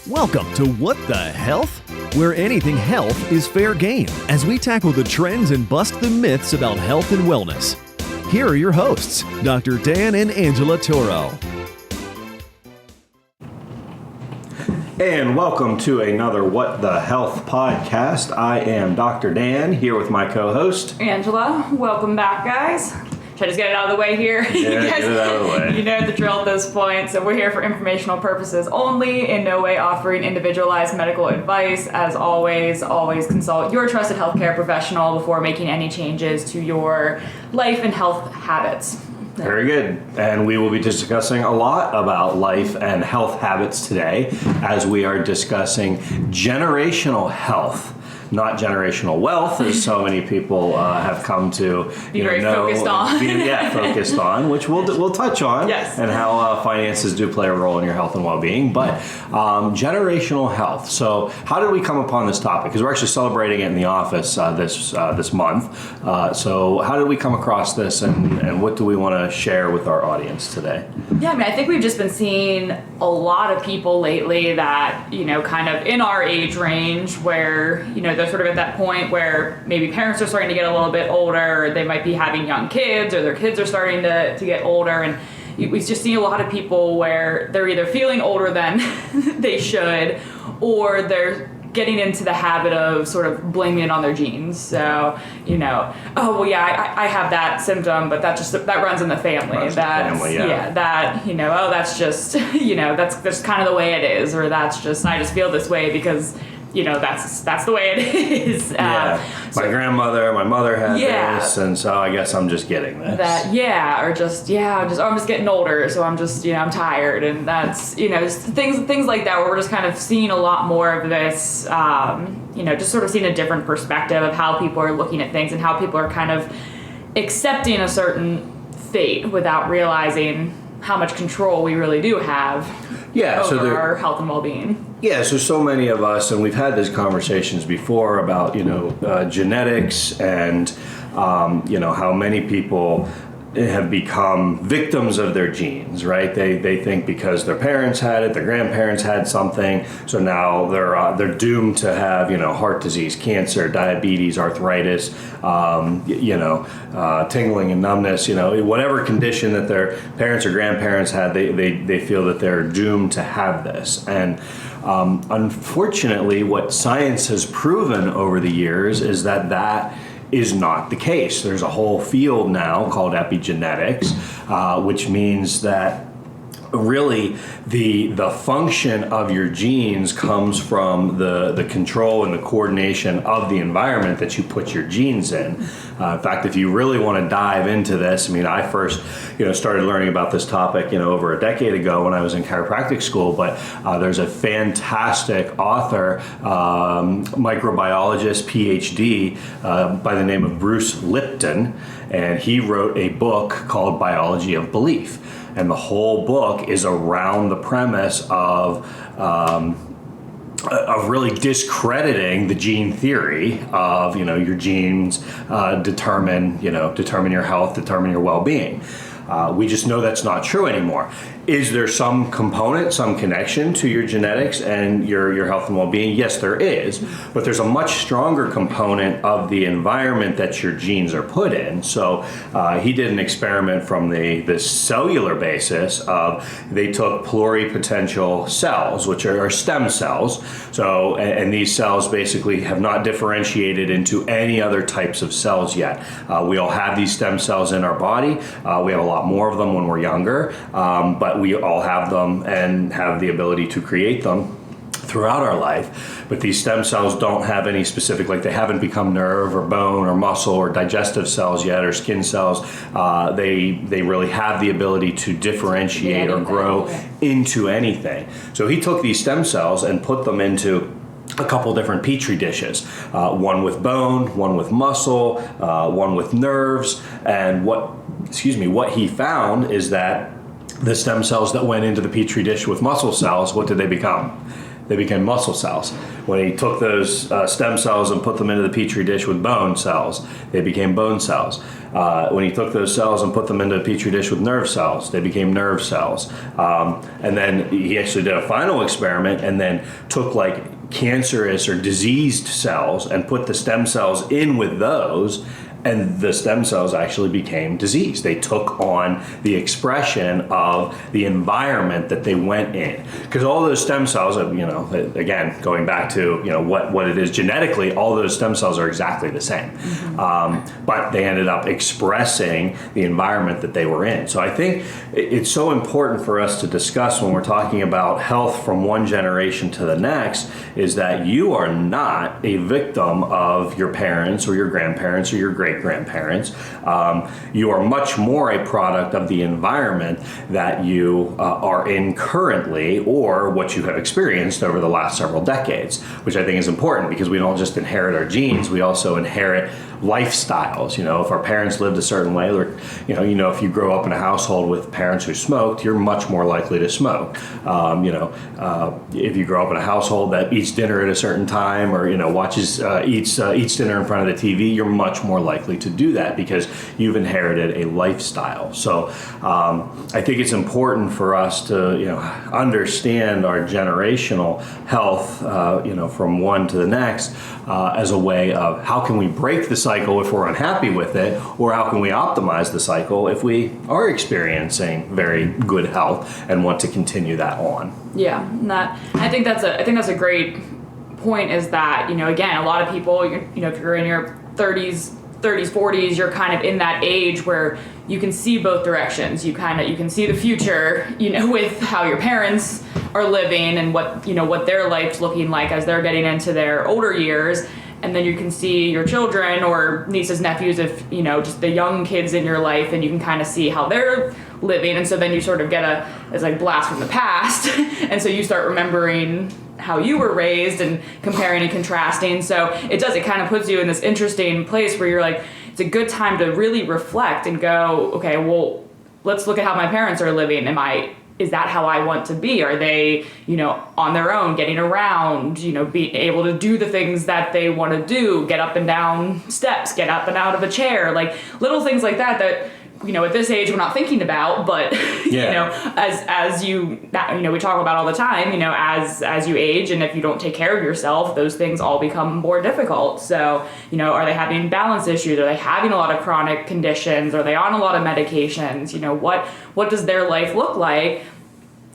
Welcome to What the Health? Where anything health is fair game as we tackle the trends and bust the myths about health and wellness. Here are your hosts, Dr. Dan and Angela Toro. And welcome to another What the Health podcast. I am Dr. Dan here with my co-host, Angela. Welcome back, guys. Should I just get it out of the way here? Yeah, get it out of the way. You know the drill at this point. So we're here for informational purposes only, in no way offering individualized medical advice. As always consult your trusted healthcare professional before making any changes to your life and health habits. Very good. And we will be discussing a lot about life and health habits today as we are discussing generational health. Not generational wealth, as so many people have come to focused on. Focused on, which we'll touch on, yes, and how finances do play a role in your health and well-being. But generational health. So, how did we come upon this topic? Because we're actually celebrating it in the office this month. So, how did we come across this, and what do we want to share with our audience today? Yeah, I think we've just been seeing a lot of people lately that kind of in our age range where they're sort of at that point where maybe parents are starting to get a little bit older, or they might be having young kids, or their kids are starting to get older, and we just see a lot of people where they're either feeling older than they should, or they're getting into the habit of sort of blaming it on their genes. So, I have that symptom, but that runs in the family. That's just, that's kind of the way it is, or I just feel this way because that's the way it is. My grandmother, my mother had this, and so I guess I'm just getting this. I'm just getting older, so I'm just, I'm tired, and that's, just things like that, where we're just kind of seeing a lot more of this, just sort of seeing a different perspective of how people are looking at things and how people are kind of accepting a certain fate without realizing how much control we really do have over our health and well-being. Yeah, so many of us, and we've had these conversations before about, genetics and, how many people have become victims of their genes, right? They think because their parents had it, their grandparents had something, so now they're doomed to have, heart disease, cancer, diabetes, arthritis, tingling and numbness, whatever condition that their parents or grandparents had, they feel that they're doomed to have this. And unfortunately, what science has proven over the years is that is not the case. There's a whole field now called epigenetics, which means that really the function of your genes comes from the control and the coordination of the environment that you put your genes in. In fact, if you really want to dive into this, I first started learning about this topic over a decade ago when I was in chiropractic school, but there's a fantastic author, microbiologist, PhD, by the name of Bruce Lipton, and he wrote a book called Biology of Belief. And the whole book is around the premise of really discrediting the gene theory of, your genes determine your health, determine your well-being. We just know that's not true anymore. Is there some component, some connection to your genetics and your health and well-being? Yes, there is, but there's a much stronger component of the environment that your genes are put in. So he did an experiment from the cellular basis of they took pluripotential cells, which are stem cells. So, and these cells basically have not differentiated into any other types of cells yet. We all have these stem cells in our body. We have a lot more of them when we're younger, but we all have them and have the ability to create them throughout our life. But these stem cells don't have any specific, they haven't become nerve or bone or muscle or digestive cells yet, or skin cells. They really have the ability to differentiate or grow into anything. So he took these stem cells and put them into a couple different petri dishes, one with bone, one with muscle, one with nerves, and what he found is that the stem cells that went into the petri dish with muscle cells, what did they become? they became muscle cells. When he took those stem cells and put them into the petri dish with bone cells, they became bone cells. When he took those cells and put them into a petri dish with nerve cells, they became nerve cells. And then he actually did a final experiment and then took like cancerous or diseased cells and put the stem cells in with those, and the stem cells actually became diseased. They took on the expression of the environment that they went in. Because all those stem cells, again, going back to what it is genetically, all those stem cells are exactly the same. But they ended up expressing the environment that they were in. So I think it's so important for us to discuss when we're talking about health from one generation to the next, is that you are not a victim of your parents or your grandparents or your great-grandparents. You are much more a product of the environment that you are in currently, or what you have experienced over the last several decades, which I think is important, because we don't just inherit our genes, we also inherit lifestyles. If our parents lived a certain way, or if you grow up in a household with parents who smoked, you're much more likely to smoke. If you grow up in a household that eats dinner at a certain time, or eats dinner in front of the TV, you're much more likely to do that because you've inherited a lifestyle. So I think it's important for us to understand our generational health from one to the next as a way of how can we break the cycle if we're unhappy with it, or how can we optimize the cycle if we are experiencing very good health and want to continue that on. Yeah, I think that's a great point, is that again, a lot of people, if you're in your 30s, 40s, you're kind of in that age where you can see both directions. You can see the future, with how your parents are living and what their life's looking like as they're getting into their older years. And then you can see your children or nieces, nephews, if just the young kids in your life, and you can kind of see how they're living. And so then you sort of get it's like blast from the past. And so you start remembering how you were raised and comparing and contrasting. So it kind of puts you in this interesting place where you're like, it's a good time to really reflect and go, okay, well, let's look at how my parents are living. Is that how I want to be? Are they, on their own, getting around, being able to do the things that they want to do, get up and down steps, get up and out of a chair, like little things like that, at this age we're not thinking about, but, as we talk about all the time, as you age, and if you don't take care of yourself, those things all become more difficult. So, are they having balance issues? Are they having a lot of chronic conditions? Are they on a lot of medications? What does their life look like?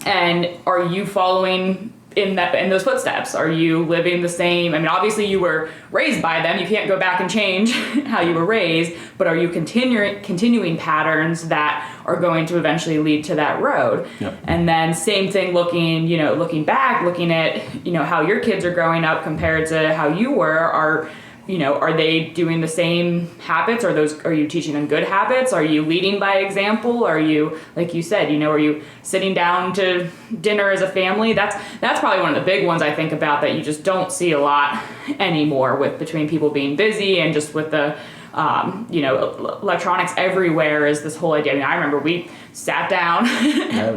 And are you following in those footsteps? Are you living the same? I mean, obviously you were raised by them. You can't go back and change how you were raised, but are you continuing patterns that are going to eventually lead to that road? Yep. And then same thing, looking back, looking at, how your kids are growing up compared to how you were. Are they doing the same habits? Are you teaching them good habits? Are you leading by example? Are you, like you said, are you sitting down to dinner as a family? That's probably one of the big ones I think about that you just don't see a lot anymore, between people being busy and just with the electronics everywhere, is this whole idea. I mean, I remember we sat down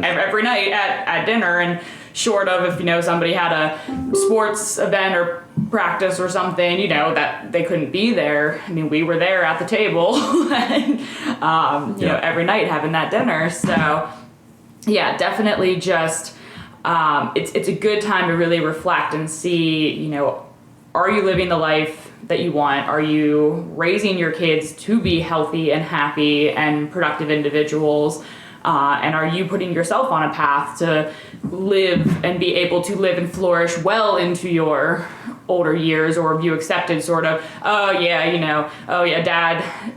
every night at dinner, and short of if somebody had a sports event or practice or something, that they couldn't be there. I mean, we were there at the table and, every night having that dinner. So yeah, definitely just, it's a good time to really reflect and see, are you living the life that you want? Are you raising your kids to be healthy and happy and productive individuals? And are you putting yourself on a path to live and be able to live and flourish well into your older years? Or have you accepted sort of,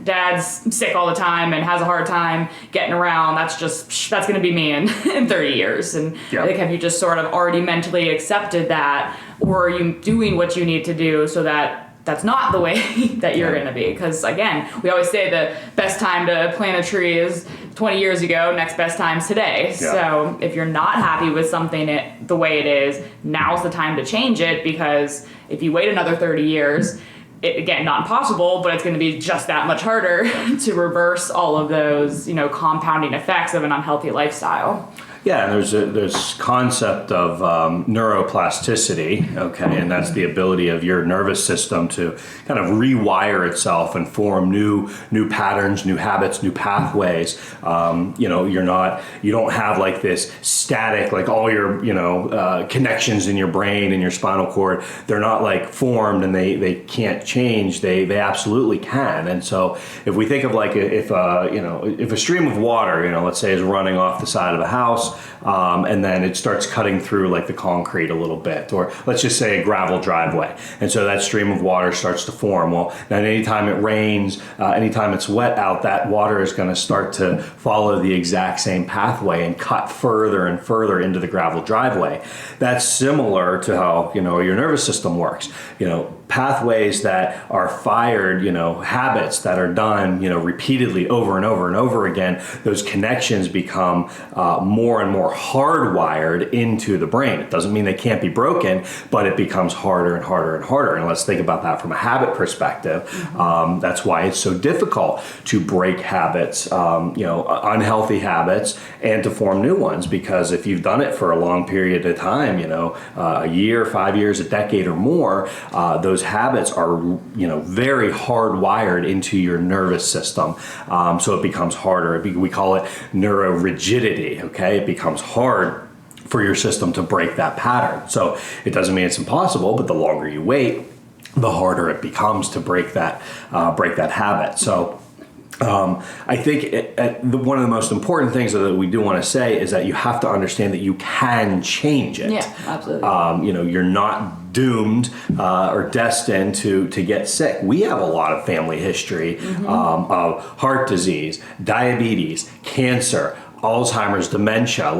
dad's sick all the time and has a hard time getting around. That's going to be me in 30 years. And I think, have you just sort of already mentally accepted that? Or are you doing what you need to do so that that's not the way that you're going to be? Because again, we always say the best time to plant a tree is 20 years ago, next best time's today. Yeah. So if you're not happy with something the way it is, now's the time to change it, because if you wait another 30 years, again, not impossible, but it's going to be just that much harder to reverse all of those, compounding effects of an unhealthy lifestyle. Yeah, and there's this concept of neuroplasticity, okay, and that's the ability of your nervous system to kind of rewire itself and form new patterns, new habits, new pathways. You know, you don't have like this static, like all your connections in your brain and your spinal cord. They're not like formed and they can't change. They absolutely can. And so if we think of like if a stream of water, let's say is running off the side of a house, and then it starts cutting through like the concrete a little bit, or let's just say a gravel driveway, and so that stream of water starts to form. Well, then anytime it rains, anytime it's wet out, that water is going to start to follow the exact same pathway and cut further and further into the gravel driveway. That's similar to how your nervous system works. Pathways that are fired, habits that are done, repeatedly over and over and over again, those connections become more and more hardwired into the brain. It doesn't mean they can't be broken, but it becomes harder and harder and harder. And let's think about that from a habit perspective. That's why it's so difficult to break habits, unhealthy habits, and to form new ones. Because if you've done it for a long period of time, a year, 5 years, a decade or more, those habits are very hardwired into your nervous system, so it becomes harder. We call it neurorigidity. Okay, it becomes hard for your system to break that pattern. So it doesn't mean it's impossible, but the longer you wait, the harder it becomes to break that habit. So I think one of the most important things that we do want to say is that you have to understand that you can change it. Yeah, absolutely. You're not doomed or destined to get sick. We have a lot of family history of heart disease, diabetes, cancer, Alzheimer's, dementia,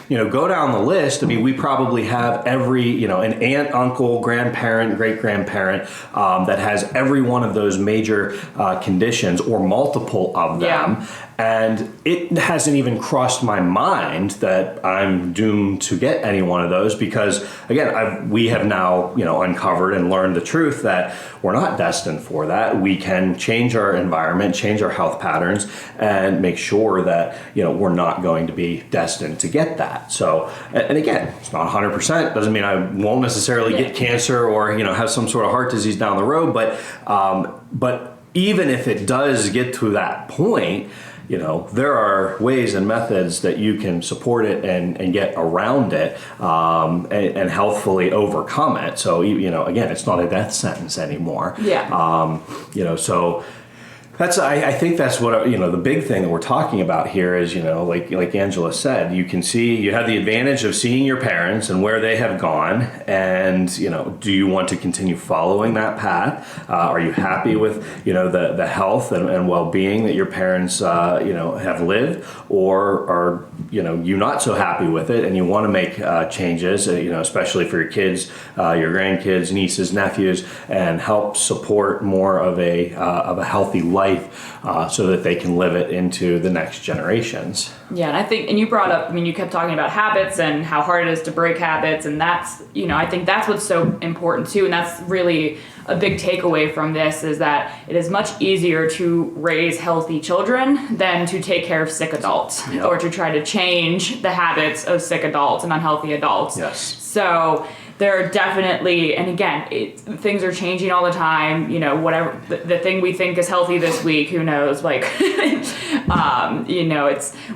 go down the list. I mean, we probably have every, an aunt, uncle, grandparent, great-grandparent that has every one of those major conditions or multiple of them. Yeah. And it hasn't even crossed my mind that I'm doomed to get any one of those because, again, we have now, uncovered and learned the truth that we're not destined for that. We can change our environment, change our health patterns, and make sure that, we're not going to be destined to get that. So, and again, it's not 100%. Doesn't mean I won't necessarily get cancer or, have some sort of heart disease down the road. But even if it does get to that point, there are ways and methods that you can support it and get around it and healthfully overcome it. So, again, it's not a death sentence anymore. Yeah. So I think that's what, the big thing that we're talking about here is, like Angela said, you have the advantage of seeing your parents and where they have gone. And, do you want to continue following that path? Are you happy with, the health and well-being that your parents, have lived? Or are, you not so happy with it and you want to make changes, especially for your kids, your grandkids, nieces, nephews, and help support more of a healthy life so that they can live it into the next generations. Yeah, and I think, and you brought up, you kept talking about habits and how hard it is to break habits, and that's, I think that's what's so important too, and that's really a big takeaway from this is that it is much easier to raise healthy children than to take care of sick adults or to try to change the habits of sick adults and unhealthy adults. Yes. So there are definitely, and again, things are changing all the time. Whatever the thing we think is healthy this week, who knows? It's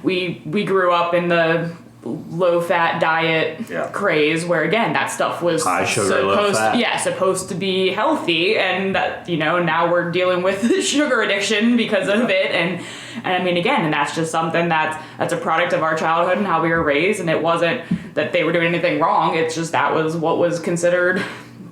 we grew up in the low-fat diet craze, where again that stuff was high sugar, low fat. Supposed to be healthy, and that now we're dealing with sugar addiction because of it, and again, and that's just something that's a product of our childhood and how we were raised, and it wasn't that they were doing anything wrong. It's just that was what was considered.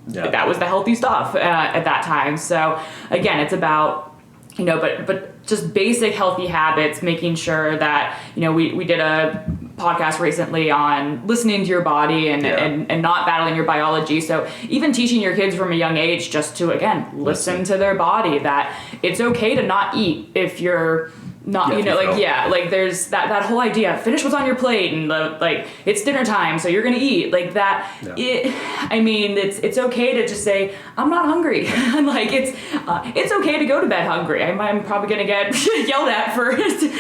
That was the healthy stuff at that time. So again, it's about but just basic healthy habits, making sure that we did a podcast recently on listening to your body and not battling your biology. So even teaching your kids from a young age just to, again, listen to their body, that it's okay to not eat if you're not, there's that whole idea, finish what's on your plate, and it's dinner time, so you're gonna eat like that. It's okay to just say, I'm not hungry. It's okay to go to bed hungry. I'm probably gonna get yelled at for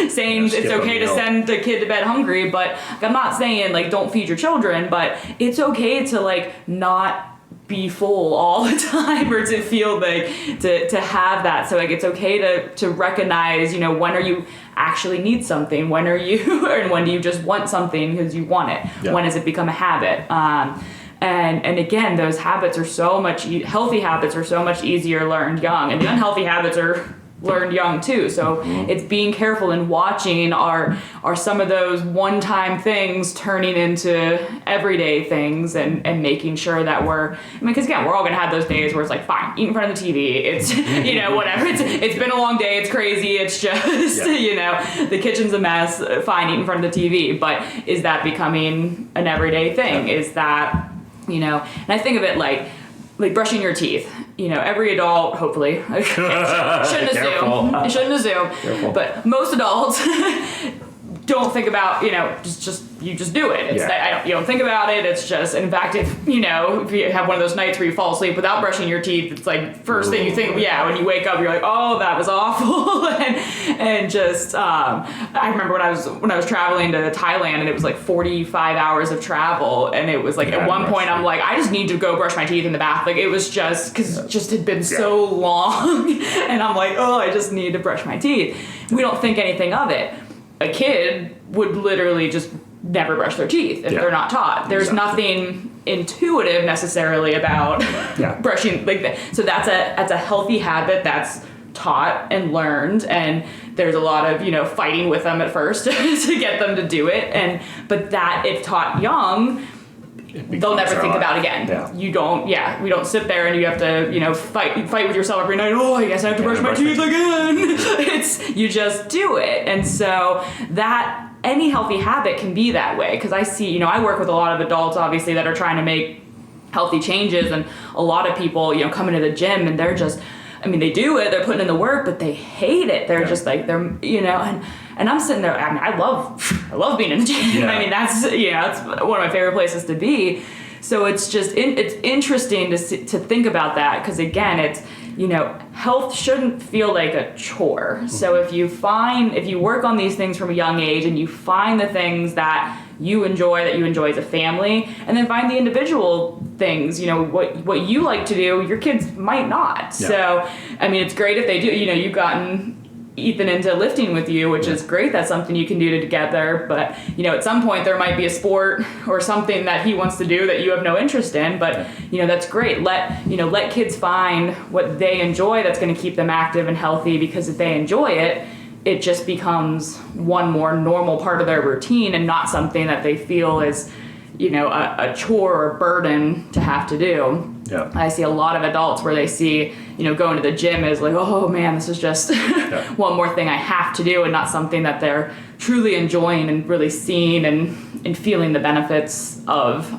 saying it's okay to send a kid to bed hungry, but I'm not saying don't feed your children, but it's okay to not be full all the time, or to feel to have that. So it's okay to recognize, when are you actually need something, when are you and when do you just want something because you want it, when does it become a habit. And again, those habits are healthy habits are so much easier learned young, and the unhealthy habits are learned young too. So it's being careful and watching are some of those one-time things turning into everyday things, and making sure that because again, we're all gonna have those days where it's fine, eat in front of the TV, it's whatever, it's been a long day, it's crazy, it's just the kitchen's a mess, fine, eat in front of the TV. But is that becoming an everyday thing? Is that and I think of it like brushing your teeth. Every adult, hopefully, shouldn't assume, Careful. but most adults don't think about, you just do it. You don't think about it. It's just, in fact, if you have one of those nights where you fall asleep without brushing your teeth, it's first thing you think, when you wake up, you're oh, that was awful. and just, I remember when I was traveling to Thailand, and it was 45 hours of travel. And it was at one point, I'm I just need to go brush my teeth in the bath. It was just, because it just had been so long. And I'm oh, I just need to brush my teeth. We don't think anything of it. A kid would literally just never brush their teeth if they're not taught. There's nothing intuitive necessarily about brushing that. So that's a healthy habit that's taught and learned, and there's a lot of fighting with them at first to get them to do it. But that, if taught young, they'll never think about it again. Yeah. You don't. We don't sit there and you have to fight with yourself every night. Oh, I guess I have to brush my teeth again. You just do it. And so that any healthy habit can be that way, because I see I work with a lot of adults obviously that are trying to make healthy changes, and a lot of people come into the gym and they're just, they do it, they're putting in the work, but they hate it. They're just and I'm sitting there, I love being in the gym. Yeah. That's one of my favorite places to be. So it's just, it's interesting to think about that, because again, it's, health shouldn't feel like a chore. Mm-hmm. So if you work on these things from a young age, and you find the things that you enjoy as a family, and then find the individual things, what you like to do, your kids might not. Yeah. So, it's great if they do, you've gotten Ethan into lifting with you, which is great. That's something you can do together. But, at some point there might be a sport or something that he wants to do that you have no interest in. But, that's great. Let kids find what they enjoy that's going to keep them active and healthy, because if they enjoy it, it just becomes one more normal part of their routine, and not something that they feel is, a chore or a burden to have to do. Yeah. I see a lot of adults where they see, going to the gym is oh man, this is just one more thing I have to do, and not something that they're truly enjoying and really seeing and feeling the benefits of,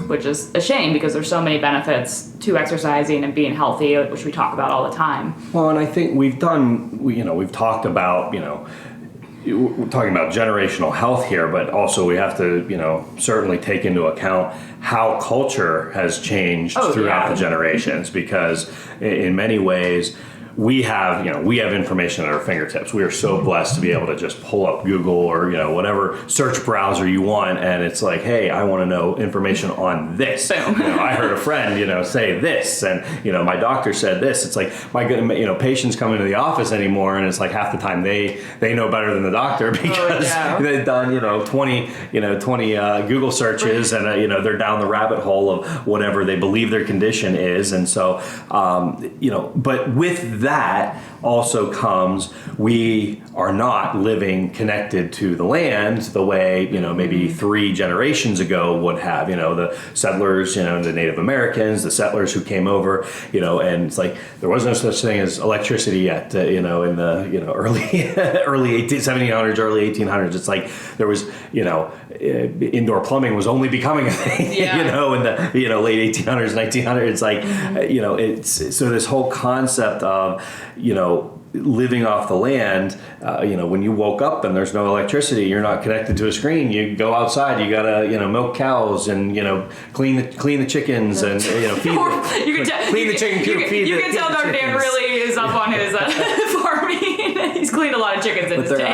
which is a shame, because there's so many benefits to exercising and being healthy, which we talk about all the time. Well, and I think we've talked about, we're talking about generational health here, but also we have to, certainly take into account how culture has changed throughout the generations, because in many ways we have information at our fingertips. We are so blessed to be able to just pull up Google or, whatever search browser you want, and it's hey, I want to know information on this. I heard a friend, say this, and, my doctor said this. It's my good, patients come into the office anymore, and it's half the time they know better than the doctor, because they've done, 20 Google searches, and, they're down the rabbit hole of whatever they believe their condition is. And so, but with that also comes, we are not living connected to the land the way, maybe 3 generations ago would have, the settlers, the Native Americans, the settlers who came over, and it's there was no such thing as electricity yet, in the, early 1700s, early 1800s. It's there was, indoor plumbing was only becoming a thing, in the, late 1800s, 1900s. It's so this whole concept of, living off the land, when you woke up and there's no electricity, you're not connected to a screen. You go outside, you gotta, milk cows and clean the chickens and feed clean the chicken coop. You can tell Dr. Dan really is up on his farming. He's cleaned a lot of chickens in his day.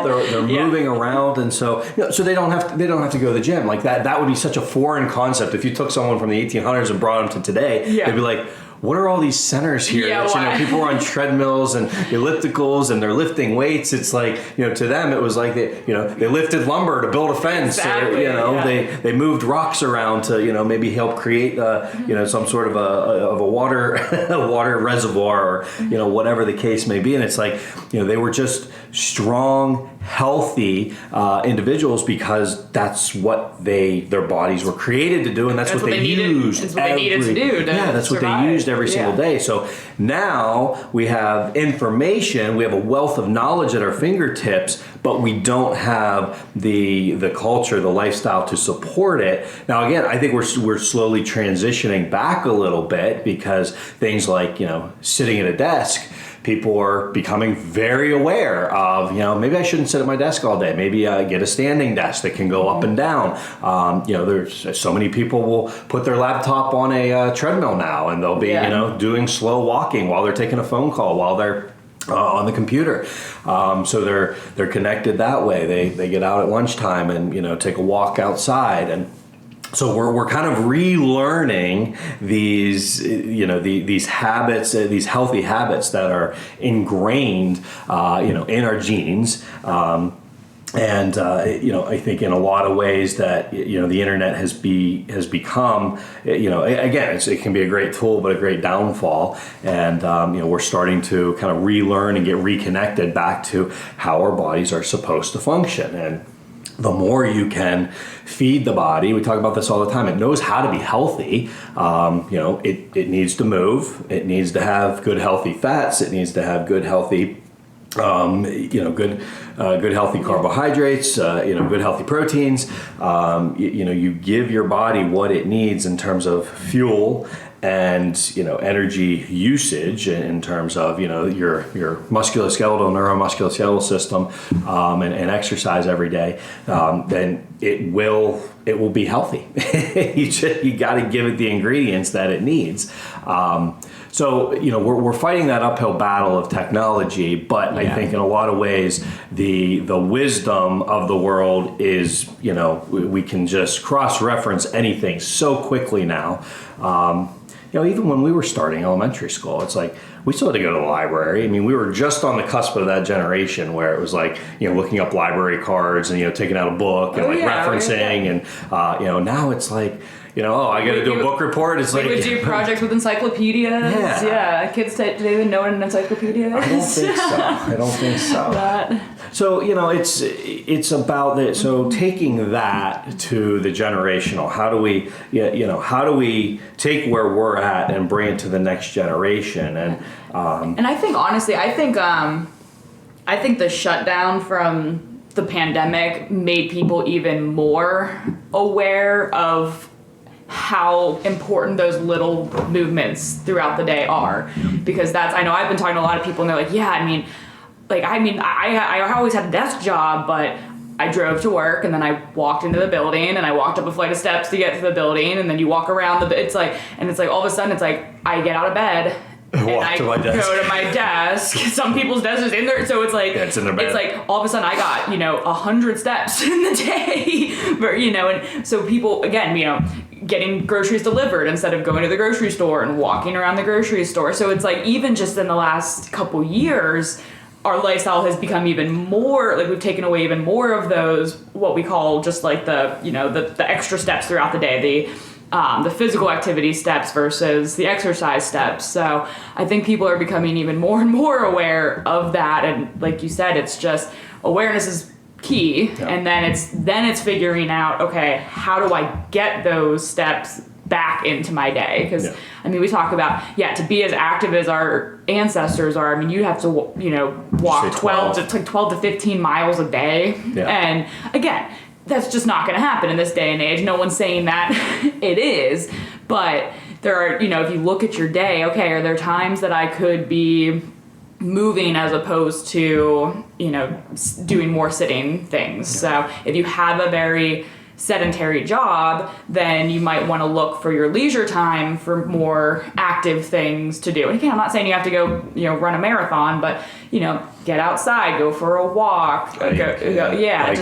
They're moving around, and so they don't have to go to the gym like that. That would be such a foreign concept if you took someone from the 1800s and brought them to today. They'd be like, what are all these centers here? People are on treadmills and ellipticals and they're lifting weights. It's like, to them it was like they lifted lumber to build a fence. Exactly, or, they moved rocks around to maybe help create some sort of a water a water reservoir, or whatever the case may be. And it's like they were just strong, healthy individuals because that's what their bodies were created to do, and that's what they used. That's what they needed to do. That's what they used every single day. So now we have information, we have a wealth of knowledge at our fingertips, but we don't have the culture, the lifestyle to support it. Now again, I think we're slowly transitioning back a little bit because things like sitting at a desk, people are becoming very aware of, maybe I shouldn't sit at my desk all day. Maybe get a standing desk that can go up and down. There's so many people will put their laptop on a treadmill now, and they'll be, doing slow walking while they're taking a phone call, while they're on the computer. So they're connected that way. They get out at lunchtime and, take a walk outside. And so we're kind of relearning these, these habits, these healthy habits that are ingrained, in our genes. I think in a lot of ways that the internet has become, again, it can be a great tool but a great downfall, and we're starting to kind of relearn and get reconnected back to how our bodies are supposed to function. And the more you can feed the body, we talk about this all the time, it knows how to be healthy. It needs to move. It needs to have good healthy fats. It needs to have good healthy, good healthy carbohydrates. Good healthy proteins. You give your body what it needs in terms of fuel and energy usage in terms of your musculoskeletal, neuromusculoskeletal system, and exercise every day, then it will be healthy. you got to give it the ingredients that it needs. So we're fighting that uphill battle of technology, but I think in a lot of ways the wisdom of the world is we can just cross-reference anything so quickly now. Even when we were starting elementary school, it's like we still had to go to the library. I mean, we were just on the cusp of that generation where it was like, looking up library cards and, taking out a book and referencing. And, now it's like, I got to do a book report. It's like we would do projects with encyclopedias. Yeah. Kids today even know what an encyclopedia is. I don't think so. So, it's about that. So taking that to the generational, how do we take where we're at and bring it to the next generation? And I think, honestly, I think the shutdown from the pandemic made people even more aware of how important those little movements throughout the day are. Because I know I've been talking to a lot of people and they're like, I always had a desk job, but I drove to work and then I walked into the building and I walked up a flight of steps to get to the building, and then you walk around it's like all of a sudden it's like I get out of bed and I go to my desk. Some people's desk is in there, so it's like it's in their bed. It's like all of a sudden I got 100 steps in the day, and so people again getting groceries delivered instead of going to the grocery store and walking around the grocery store. So it's like even just in the last couple years, our lifestyle has become even more, like we've taken away even more of those, what we call just like the extra steps throughout the day, the physical activity steps versus the exercise steps. So I think people are becoming even more and more aware of that. And like you said, it's just awareness is key. Yeah. And then it's figuring out, okay, how do I get those steps back into my day? Because we talk about to be as active as our ancestors are. You have to walk 12 to 15 miles a day, and again, that's just not going to happen in this day and age. No one's saying that it is, but there are if you look at your day, okay, are there times that I could be moving as opposed to, doing more sitting things. So if you have a very sedentary job, then you might want to look for your leisure time for more active things to do. And again, I'm not saying you have to go, run a marathon, but, get outside, go for a walk, Bike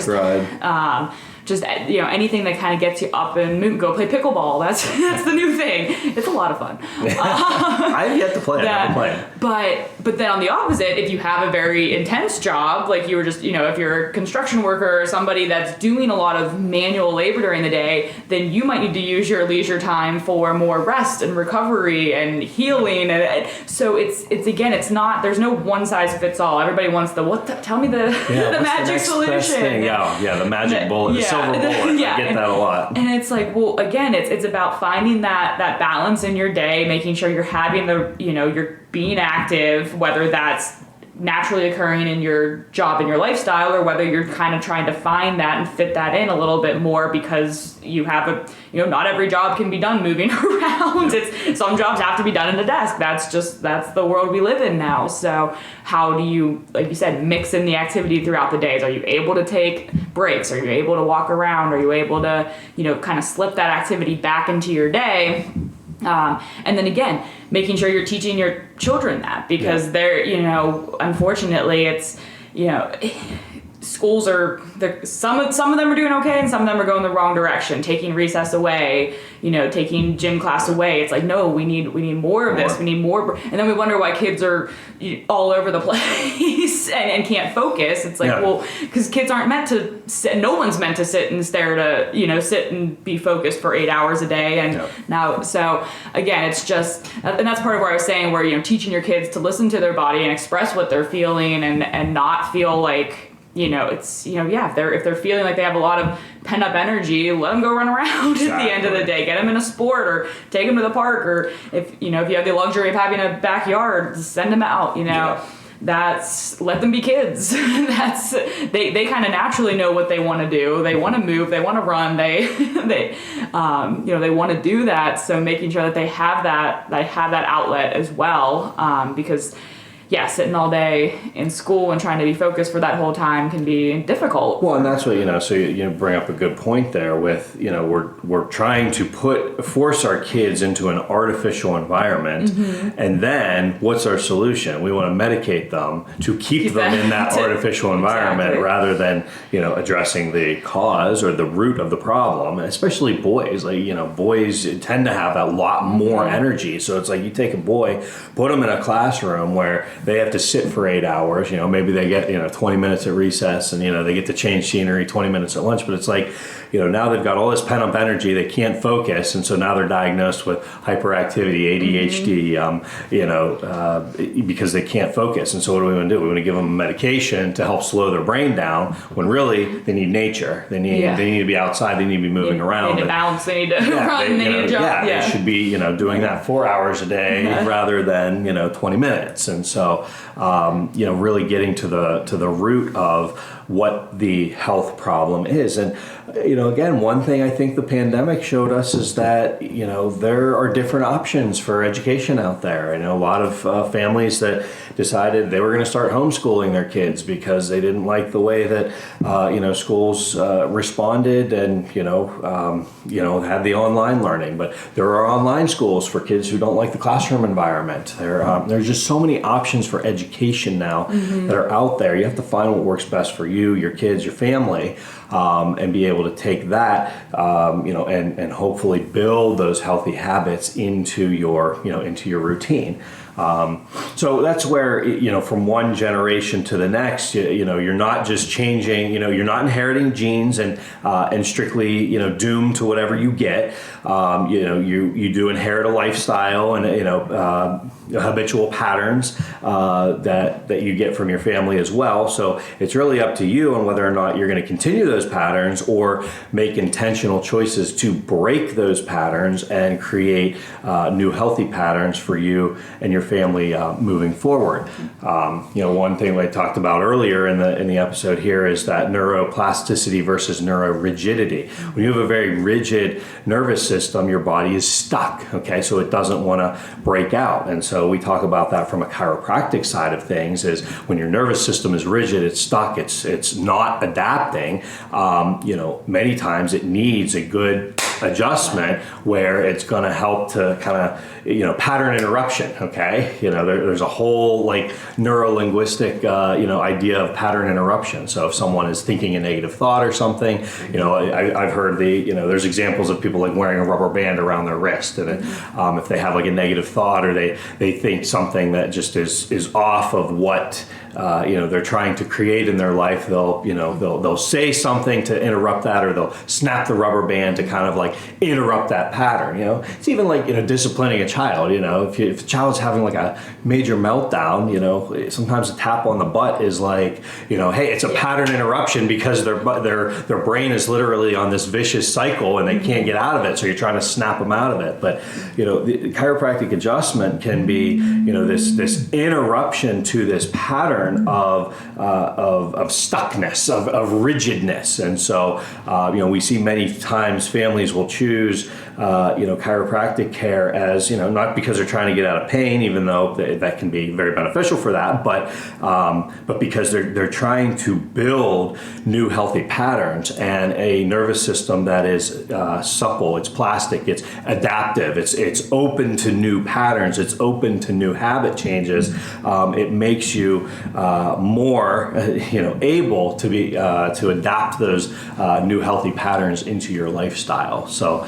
ride. Just anything that kind of gets you up and move. Go play pickleball. That's the new thing. It's a lot of fun. I have yet to play. I haven't played. But then on the opposite, if you have a very intense job, like you were just, if you're a construction worker or somebody that's doing a lot of manual labor during the day, then you might need to use your leisure time for more rest and recovery and healing. And so it's not, there's no one size fits all. Everybody wants tell me the magic solution. Yeah, the magic bullet. The silver bullet. I get that a lot. And it's like, well, again, it's about finding that balance in your day, making sure you're having you're being active, whether that's naturally occurring in your job and your lifestyle, or whether you're kind of trying to find that and fit that in a little bit more because you have not every job can be done moving around. Some jobs have to be done in a desk. That's the world we live in now. So how do you, like you said, mix in the activity throughout the days? Are you able to take breaks? Are you able to walk around? Are you able to, kind of slip that activity back into your day? And then again, making sure you're teaching your children that, because they're, unfortunately it's, schools are, some of them are doing okay and some of them are going the wrong direction, taking recess away, taking gym class away. It's like, no, we need more of this. We need more. And then we wonder why kids are all over the place and can't focus. It's like, well, because kids aren't meant to sit, no one's meant to sit and stare to, sit and be focused for 8 hours a day. And now, so again, it's just, and that's part of what I was saying, where, teaching your kids to listen to their body and express what they're feeling and not feel like, it's, if they're feeling like they have a lot of pent up energy, let them go run around at the end of the day, get them in a sport or take them to the park, or if you have the luxury of having a backyard, send them out, that's, let them be kids. They kind of naturally know what they want to do. They want to move, they want to run, they want to do that. So making sure that they have that outlet as well, because sitting all day in school and trying to be focused for that whole time can be difficult. Well, and that's what, so you bring up a good point there with, we're trying to force our kids into an artificial environment. And then what's our solution? We want to medicate them to keep them in that artificial environment rather than, addressing the cause or the root of the problem, especially boys. Like, boys tend to have a lot more energy. So it's like you take a boy, put him in a classroom where they have to sit for 8 hours, maybe they get, 20 minutes at recess and, they get to change scenery, 20 minutes at lunch, but it's like, now they've got all this pent up energy, they can't focus. And so now they're diagnosed with hyperactivity, ADHD, because they can't focus. And so what do we want to do? We want to give them a medication to help slow their brain down when really they need nature. They need to be outside. They need to be moving around. They need to bounce. They need to run. They need to jump. They should be, doing that 4 hours a day rather than, 20 minutes. And so, really getting to the root of what the health problem is. And, again, one thing I think the pandemic showed us is that, there are different options for education out there. A lot of families that decided they were going to start homeschooling their kids because they didn't like the way that, schools responded and, had the online learning. But there are online schools for kids who don't like the classroom environment. There's just so many options for education now that are out there. You have to find what works best for you, your kids, your family, and be able to take that, and hopefully build those healthy habits into your routine. So that's where, from one generation to the next, you're not just changing, you're not inheriting genes and strictly, doomed to whatever you get. You do inherit a lifestyle and, habitual patterns that you get from your family as well. So it's really up to you on whether or not you're going to continue those patterns or make intentional choices to break those patterns and create new healthy patterns for you and your family moving forward. One thing I talked about earlier in the episode here is that neuroplasticity versus neurorigidity. When you have a very rigid nervous system, your body is stuck, okay? So it doesn't want to break out. And so we talk about that from a chiropractic side of things, is when your nervous system is rigid, it's stuck, it's not adapting. Many times it needs a good adjustment where it's going to help to kind of, pattern interruption, okay? There's a whole like neuro-linguistic, idea of pattern interruption. So if someone is thinking a negative thought or something, I've heard there's examples of people like wearing a rubber band around their wrist, and if they have like a negative thought or they think something that just is off of what they're trying to create in their life, they'll say something to interrupt that, or they'll snap the rubber band to kind of like interrupt that pattern. It's even like disciplining a child. If a child's having like a major meltdown, sometimes a tap on the butt is like, hey, it's a pattern interruption because their brain is literally on this vicious cycle and they can't get out of it. So you're trying to snap them out of it. But the chiropractic adjustment can be this interruption to this pattern of stuckness, of rigidness. And so we see many times families will choose chiropractic care as not because they're trying to get out of pain, even though that can be very beneficial for that, but because they're trying to build new healthy patterns and a nervous system that is supple, it's plastic, it's adaptive, it's open to new patterns, it's open to new habit changes. It makes you more able to be to adapt those new healthy patterns into your lifestyle. So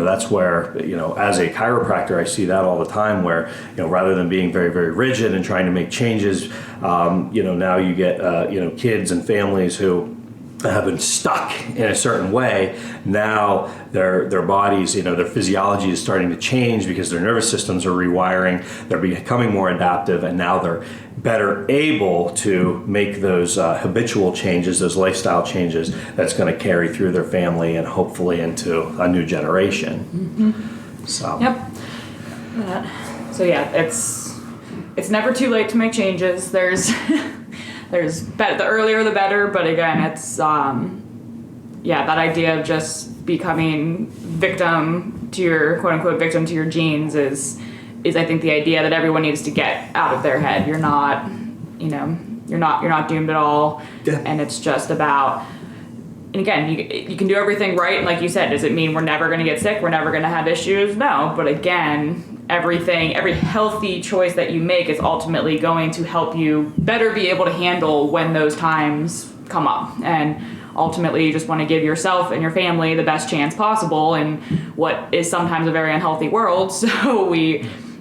that's where as a chiropractor I see that all the time, where rather than being very, very rigid and trying to make changes, now you get kids and families who have been stuck in a certain way. Now their bodies, their physiology is starting to change because their nervous systems are rewiring, they're becoming more adaptive, and now they're better able to make those habitual changes, those lifestyle changes that's going to carry through their family and hopefully into a new generation. Mm-hmm. So. Yep. So yeah, it's never too late to make changes. There's the earlier the better, but again, it's that idea of just becoming victim to your quote unquote victim to your genes is I think the idea that everyone needs to get out of their head. You're not doomed at all, and it's just about. And again, you can do everything right, and like you said, does it mean we're never going to get sick? We're never going to have issues? No, but again, every healthy choice that you make is ultimately going to help you better be able to handle when those times come up. And ultimately, you just want to give yourself and your family the best chance possible in what is sometimes a very unhealthy world. So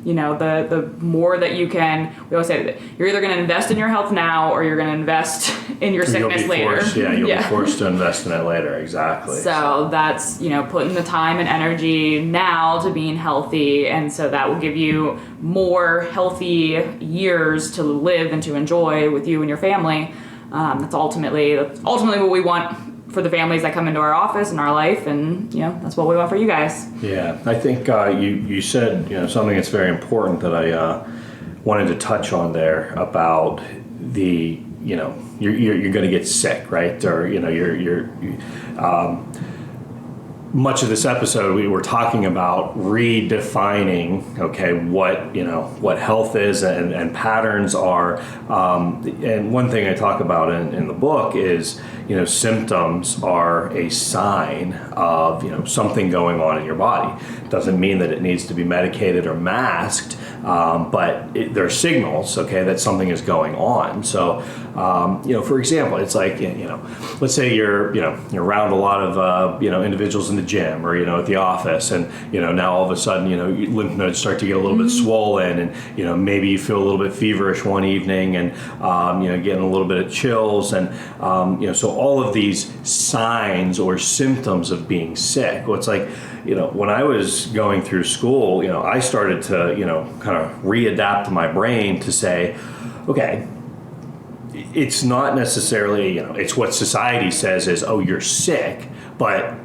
the more that you can, we always say that you're either going to invest in your health now or you're going to invest in your sickness later. You'll be forced to invest in it later, exactly. So that's, putting the time and energy now to being healthy, and so that will give you more healthy years to live and to enjoy with you and your family. That's ultimately what we want for the families that come into our office and our life, and that's what we want for you guys. Yeah, I think you said something that's very important that I wanted to touch on there about the you're going to get sick, right? Or you're much of this episode we were talking about redefining what health is and patterns are, and one thing I talk about in the book is symptoms are a sign of something going on in your body. It doesn't mean that it needs to be medicated or masked, but they're signals, that something is going on. So for example, it's like let's say you're around a lot of individuals in the gym or at the office, and now all of a sudden lymph nodes start to get a little bit swollen, and maybe you feel a little bit feverish one evening, and getting a little bit of chills, and so all of these signs or symptoms of being sick. Well, it's like when I was going through school, I started to kind of readapt my brain to say, okay, it's not necessarily, it's what society says is, oh, you're sick, but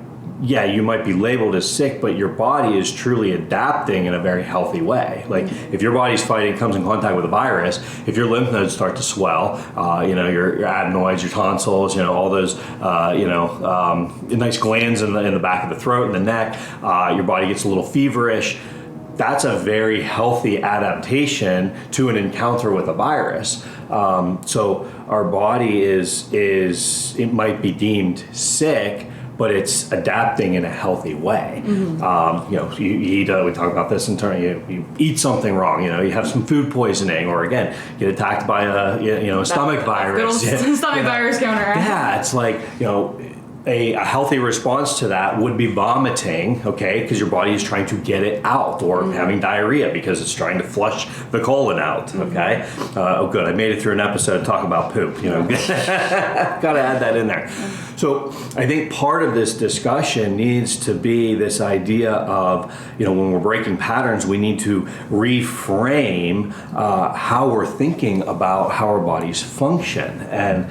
yeah, you might be labeled as sick, but your body is truly adapting in a very healthy way. Like if your body's comes in contact with a virus, if your lymph nodes start to swell, your adenoids, your tonsils, all those, nice glands in the back of the throat and the neck, your body gets a little feverish. That's a very healthy adaptation to an encounter with a virus. So our body it might be deemed sick, but it's adapting in a healthy way. You eat, we talk about this in terms, you eat something wrong, you have some food poisoning, or again, get attacked by a stomach virus. Stomach virus going around. Yeah, it's like, a healthy response to that would be vomiting, okay, because your body is trying to get it out, or having diarrhea because it's trying to flush the colon out, okay? Oh, good, I made it through an episode to talk about poop, Got to add that in there. So I think part of this discussion needs to be this idea of, when we're breaking patterns, we need to reframe how we're thinking about how our bodies function. And,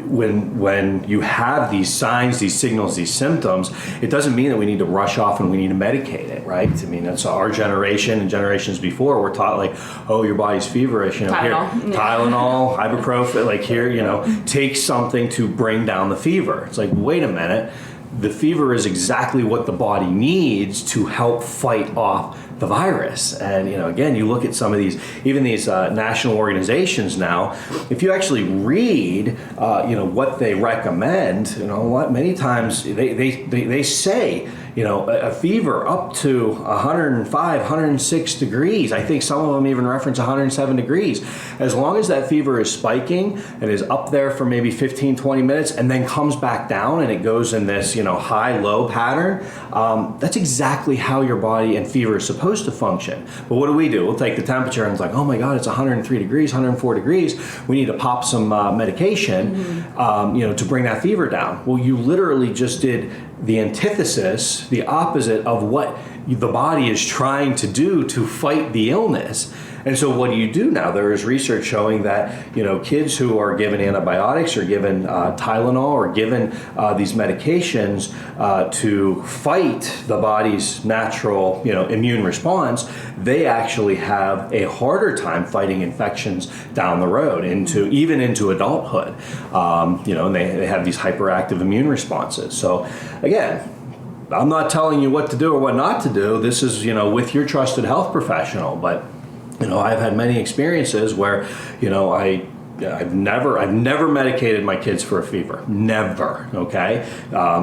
when you have these signs, these signals, these symptoms, it doesn't mean that we need to rush off and we need to medicate it, right? I mean, that's our generation and generations before. We're taught like, oh, your body's feverish, Tylenol, ibuprofen, take something to bring down the fever. It's like, wait a minute. The fever is exactly what the body needs to help fight off the virus. And again, you look at some of these, even these national organizations now, if you actually read what they recommend, many times they say a fever up to 105, 106 degrees. I think some of them even reference 107 degrees. As long as that fever is spiking and is up there for maybe 15, 20 minutes and then comes back down and it goes in this, high-low pattern, that's exactly how your body and fever is supposed to function. But what do? We'll take the temperature and it's like, oh my God, it's 103 degrees, 104 degrees. We need to pop some medication, to bring that fever down. Well, you literally just did the antithesis, the opposite of what the body is trying to do to fight the illness. And so what do you do now? There is research showing that, kids who are given antibiotics or given Tylenol or given these medications to fight the body's natural, immune response, they actually have a harder time fighting infections down the road even into adulthood. And they have these hyperactive immune responses. So again, I'm not telling you what to do or what not to do. This is, with your trusted health professional, but I've had many experiences where, I've never medicated my kids for a fever. Never, okay?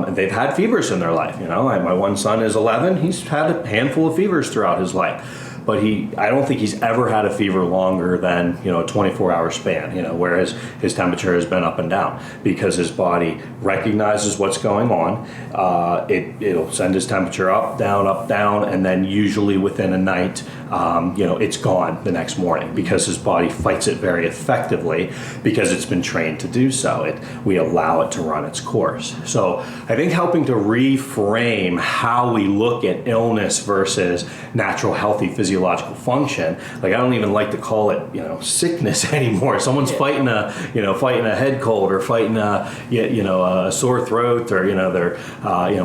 They've had fevers in their life, My one son is 11. He's had a handful of fevers throughout his life. But I don't think he's ever had a fever longer than, a 24-hour span, whereas his temperature has been up and down because his body recognizes what's going on. It'll send his temperature up, down, and then usually within a night, it's gone the next morning because his body fights it very effectively because it's been trained to do so. We allow it to run its course. So I think helping to reframe how we look at illness versus natural, healthy physiological function. Like I don't even like to call it, sickness anymore. Someone's fighting a head cold or fighting a sore throat, or they're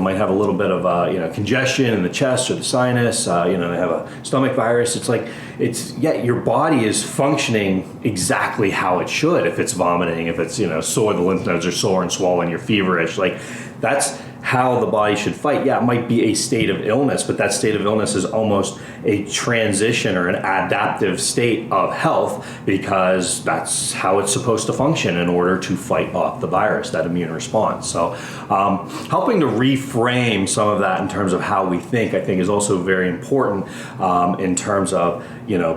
might have a little bit of congestion in the chest or the sinus. They have a stomach virus. It's like your body is functioning exactly how it should. If it's vomiting, if it's sore, the lymph nodes are sore and swollen, you're feverish. Like that's how the body should fight. Yeah, it might be a state of illness, but that state of illness is almost a transition or an adaptive state of health because that's how it's supposed to function in order to fight off the virus, that immune response. So helping to reframe some of that in terms of how we think, I think is also very important in terms of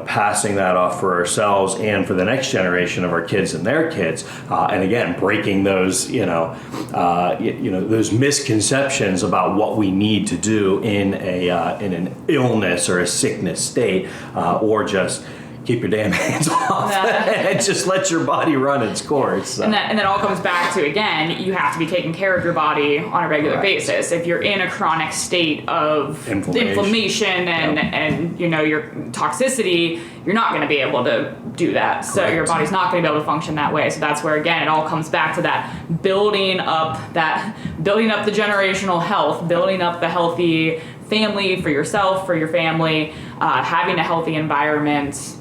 passing that off for ourselves and for the next generation of our kids and their kids. And again, breaking those, those misconceptions about what we need to do in an illness or a sickness state, or just keep your damn hands off and just let your body run its course. So. And that all comes back to, again, you have to be taking care of your body on a regular basis. If you're in a chronic state of inflammation and your toxicity, you're not going to be able to do that. So your body's not going to be able to function that way. So that's where, again, it all comes back to that building up the generational health, building up the healthy family for yourself, for your family, having a healthy environment,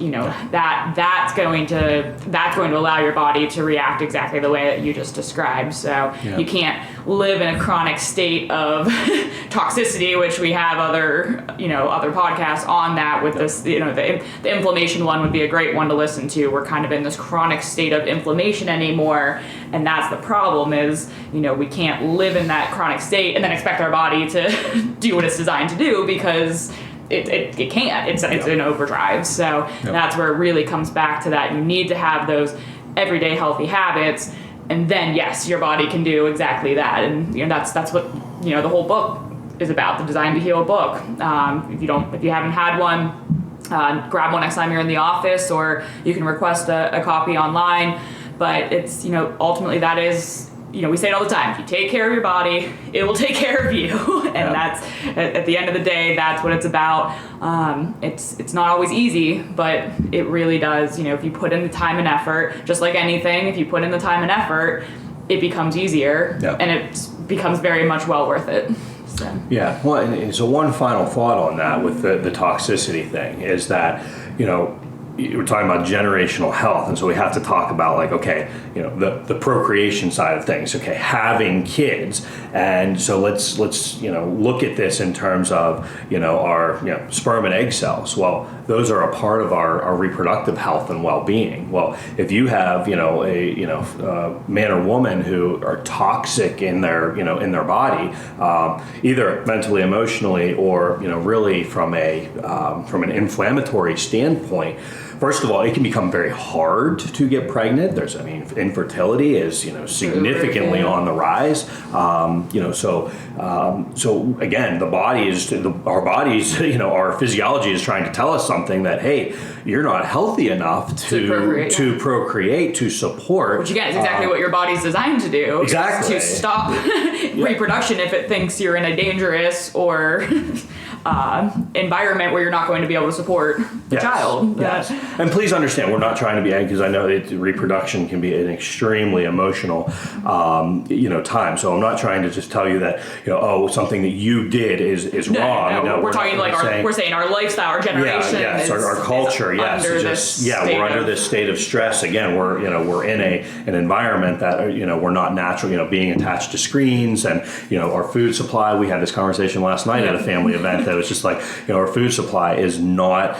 that's going to allow your body to react exactly the way that you just described. So you can't live in a chronic state of toxicity, which we have other podcasts on that with this, the inflammation one would be a great one to listen to. We're kind of in this chronic state of inflammation anymore. And that's the problem is, we can't live in that chronic state and then expect our body to do what it's designed to do because it can't. It's in overdrive. So that's where it really comes back to that. You need to have those everyday healthy habits, and then yes, your body can do exactly that. And that's what the whole book is about. The Design to Heal book. If you haven't had one, grab one next time you're in the office, or you can request a copy online. But it's ultimately that is. We say it all the time. If you take care of your body, it will take care of you. And that's, at the end of the day, that's what it's about. It's not always easy, but it really does. If you put in the time and effort, just like anything, if you put in the time and effort, it becomes easier. And it becomes very much well worth it. So. Yeah. Well, and so one final thought on that with the toxicity thing is that, we're talking about generational health, and so we have to talk about the procreation side of things. Okay, having kids, and so let's look at this in terms of our sperm and egg cells. Well, those are a part of our reproductive health and well-being. Well, if you have a man or woman who are toxic in their body, either mentally, emotionally, or really from an inflammatory standpoint. First of all, it can become very hard to get pregnant. Infertility is significantly on the rise. So again, our physiology is trying to tell us something that, hey, you're not healthy enough to procreate, to support. Which again is exactly what your body's designed to do. Exactly. To stop reproduction if it thinks you're in a dangerous or environment where you're not going to be able to support the child. Yes. And please understand, we're not trying to be angry, because I know reproduction can be an extremely emotional, time. So I'm not trying to just tell you that, something that you did is wrong. No, we're talking we're saying our lifestyle, our generation. Our culture. We're under this state of stress. Again, we're in an environment that we're not natural. Being attached to screens and our food supply. We had this conversation last night at a family event. That was just like, our food supply is not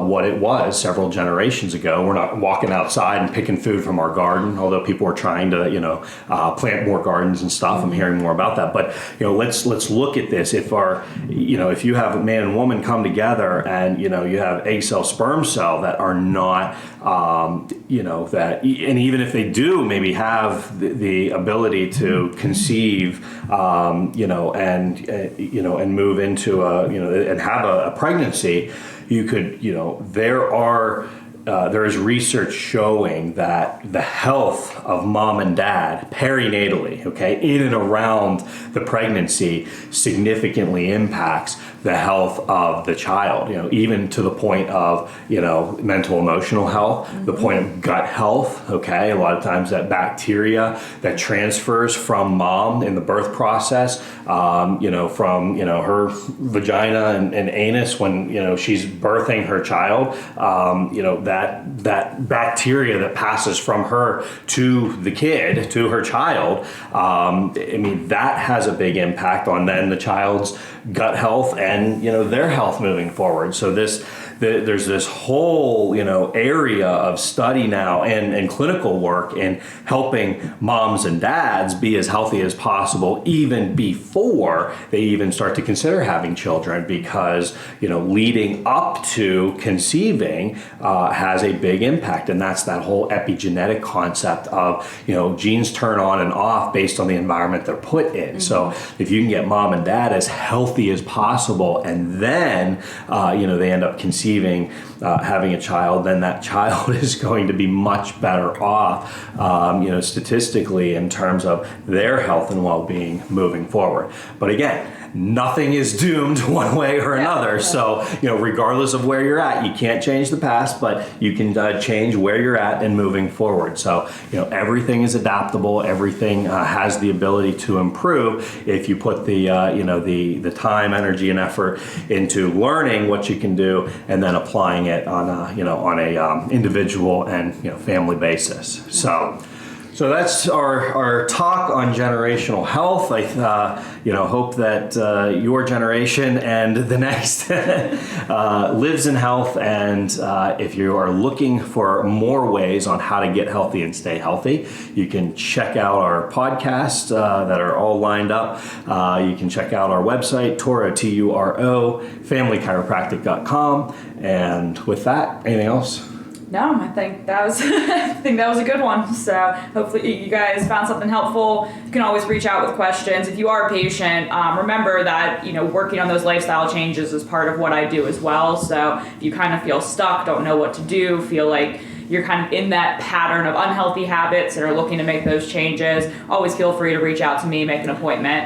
what it was several generations ago. We're not walking outside and picking food from our garden, although people are trying to, plant more gardens and stuff. I'm hearing more about that. But, let's look at this. If if you have a man and woman come together and, you have egg cell, sperm cell that are not, and even if they do maybe have the ability to conceive, and move into and have a pregnancy, you could, there is research showing that the health of mom and dad perinatally, in and around the pregnancy significantly impacts the health of the child, even to the point of, mental, emotional health, the point of gut health, a lot of times that bacteria that transfers from mom in the birth process, from, her vagina and anus when, she's birthing her child, that bacteria that passes from her to the kid, to her child, that has a big impact on then the child's gut health and their health moving forward. So there's this whole area of study now and clinical work in helping moms and dads be as healthy as possible even before they even start to consider having children, because leading up to conceiving has a big impact. And that's that whole epigenetic concept of genes turn on and off based on the environment they're put in. So if you can get mom and dad as healthy healthy as possible, and then they end up conceiving, having a child, then that child is going to be much better off, statistically in terms of their health and well-being moving forward. But again, nothing is doomed one way or another. So, regardless of where you're at, you can't change the past, but you can change where you're at and moving forward. So, everything is adaptable. Everything has the ability to improve if you put the time, energy, and effort into learning what you can do and then applying it on a individual and family basis. So that's our talk on generational health. I hope that your generation and the next lives in health. And if you are looking for more ways on how to get healthy and stay healthy, you can check out our podcasts that are all lined up. You can check out our website, Turo, Turo, familychiropractic.com. And with that, anything else? No, I think that was a good one. So hopefully you guys found something helpful. You can always reach out with questions. If you are a patient, remember that working on those lifestyle changes is part of what I do as well. So if you kind of feel stuck, don't know what to do, feel like you're kind of in that pattern of unhealthy habits and are looking to make those changes, always feel free to reach out to me, make an appointment.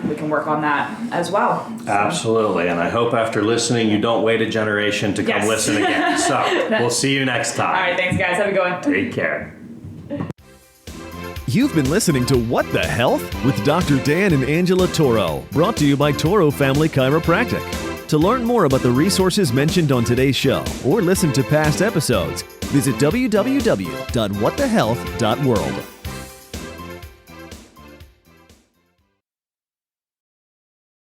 We can work on that as well. So. Absolutely. And I hope after listening, you don't wait a generation to come listen again. So we'll see you next time. All right. Thanks, guys. Have a good one. Take care. You've been listening to What the Health with Dr. Dan and Angela Toro, brought to you by Toro Family Chiropractic. To learn more about the resources mentioned on today's show or listen to past episodes, visit www.whatthehealth.world.